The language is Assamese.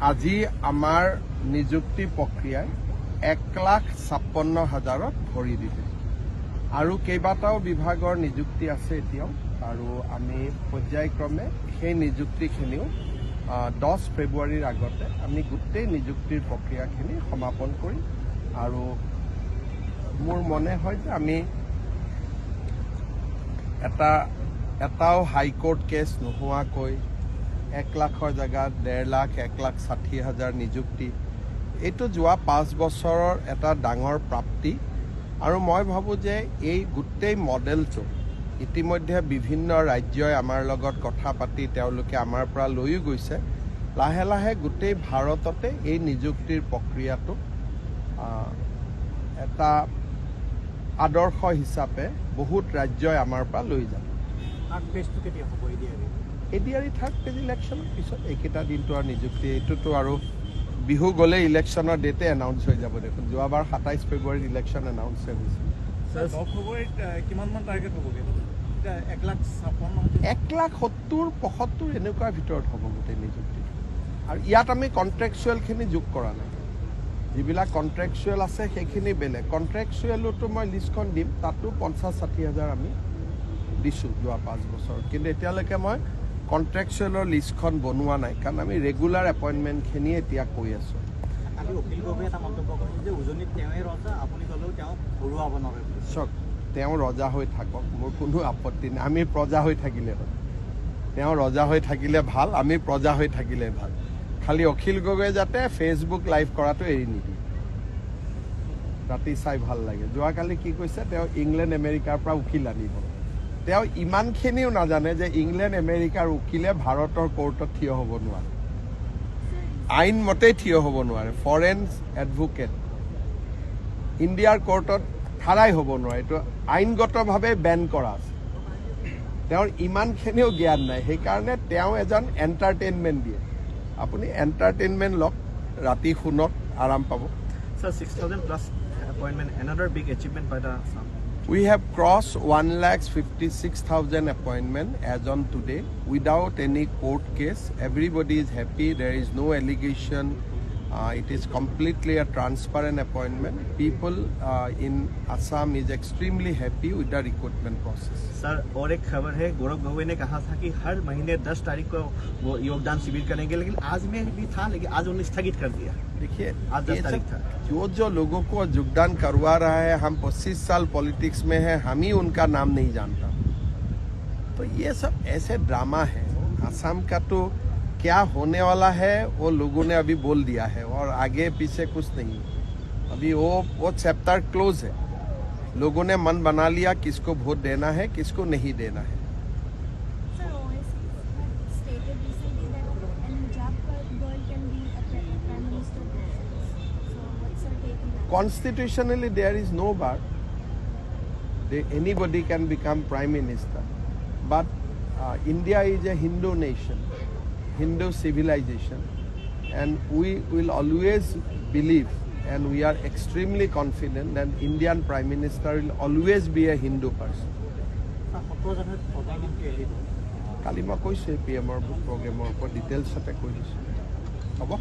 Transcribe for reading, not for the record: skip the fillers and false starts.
আজি আমাৰ নিযুক্তি প্ৰক্ৰিয়াই 1,56,000 ভৰি দিলে আৰু কেইবাটাও বিভাগৰ নিযুক্তি আছে এতিয়াও আৰু আমি পৰ্যায়ক্ৰমে সেই নিযুক্তিখিনিও 10 ফেব্ৰুৱাৰীৰ আগতে আমি গোটেই নিযুক্তিৰ প্ৰক্ৰিয়াখিনি সমাপন কৰিম আৰু মোৰ মনে হয় যে আমি এটাও হাইকোৰ্ট কেছ নোহোৱাকৈ 1 লাখৰ জেগাত 1.5 লাখ 1,60,000 নিযুক্তি এইটো যোৱা 5 বছৰৰ এটা ডাঙৰ প্ৰাপ্তি আৰু মই ভাবোঁ যে এই গোটেই মডেলটো ইতিমধ্যে বিভিন্ন ৰাজ্যই আমাৰ লগত কথা পাতি তেওঁলোকে আমাৰ পৰা লৈও গৈছে লাহে লাহে গোটেই ভাৰততে এই নিযুক্তিৰ প্ৰক্ৰিয়াটো এটা আদৰ্শ হিচাপে বহুত ৰাজ্যই আমাৰ পৰা লৈ যাব এডিআৰি থাৰ্ড পেজ ইলেকশ্যনৰ পিছত এইকেইটা দিনটো আৰু নিযুক্তি এইটোতো আৰু বিহু গ'লে ইলেকশ্যনৰ ডেটে এনাউন্স হৈ যাব দেখোন যোৱাবাৰ 27 ফেব্ৰুৱাৰীত ইলেকশ্যন এনাউন্স হৈছিল 1,70,75 এনেকুৱা ভিতৰত হ'ব গোটেই নিযুক্তি আৰু ইয়াত আমি কণ্ট্ৰেকচুৱেলখিনি যোগ কৰা নাই যিবিলাক কণ্ট্ৰেকচুৱেল আছে সেইখিনি বেলেগ কণ্ট্ৰেকচুৱেলতো মই লিষ্টখন দিম তাতো 50-60,000 আমি দিছোঁ যোৱা 5 বছৰ কিন্তু এতিয়ালৈকে মই কণ্ট্ৰেকচুৱেলৰ লিষ্টখন বনোৱা নাই কাৰণ আমি ৰেগুলাৰ এপইণ্টমেণ্টখিনি এতিয়া কৈ আছোঁ চাওক তেওঁ ৰজা হৈ থাকক মোৰ কোনো আপত্তি নাই আমি প্ৰজা হৈ থাকিলে হ'ল তেওঁ ৰজা হৈ থাকিলে ভাল আমি প্ৰজা হৈ থাকিলে ভাল খালি অখিল গগৈ যাতে ফেচবুক লাইভ কৰাটো এৰি নিদিয়ে ৰাতি চাই ভাল লাগে যোৱাকালি কি কৈছে তেওঁ ইংলেণ্ড আমেৰিকাৰ পৰা উকিল আনিব তেওঁ ইমানখিনিও নাজানে যে ইংলেণ্ড আমেৰিকাৰ উকিলে ভাৰতৰ কোৰ্টত থিয় হ'ব নোৱাৰে আইন মতেই থিয় হ'ব নোৱাৰে ফৰেন এডভোকেট ইণ্ডিয়াৰ কোৰ্টত ঠাৰাই হ'ব নোৱাৰে এইটো আইনগতভাৱে বেন কৰা আছে তেওঁৰ ইমানখিনিও জ্ঞান নাই সেইকাৰণে তেওঁ এজন এণ্টাৰটেইনমেণ্ট দিয়ে আপুনি এণ্টাৰটেইনমেণ্ট লওক ৰাতি শুনক আৰাম পাব Sir, 6,000 plus appointment, another big achievement by the Assam. We have crossed 1,56,000 appointment as on today without any court case. Everybody is happy. There is no allegation. It is completely a transparent appointment. People in Assam is extremely happy with the recruitment process. Sir, और एक खबर है गौरव गगोई ने कहा था कि हर महीने 10 तारीख को वो योगदान शिविर करेंगे लेकिन आज में भी था लेकिन आज उन्होंने स्थगित कर दिया देखिए आज 10 तारीख था जो लोगों को योगदान करवा रहा है हम 25 साल पॉलिटिक्स में हैं हम ही उनका नाम नहीं जानता तो ये सब ऐसे ड्रामा है असम का तो क्या होने वाला है वो लोगों ने अभी बोल दिया है और आगे पीछे कुछ नहीं अभी वो चैप्टर क्लोज है लोगों ने मन बना लिया किसको वोट देना है किसको नहीं देना है Constitutionally there is no bar anybody can become prime minister but India is a Hindu nation Hindu civilization and we will always believe and we are extremely confident that Indian Prime Minister will always be a Hindu person. Kali ma koise PM or program or details sate koi disu. Abo?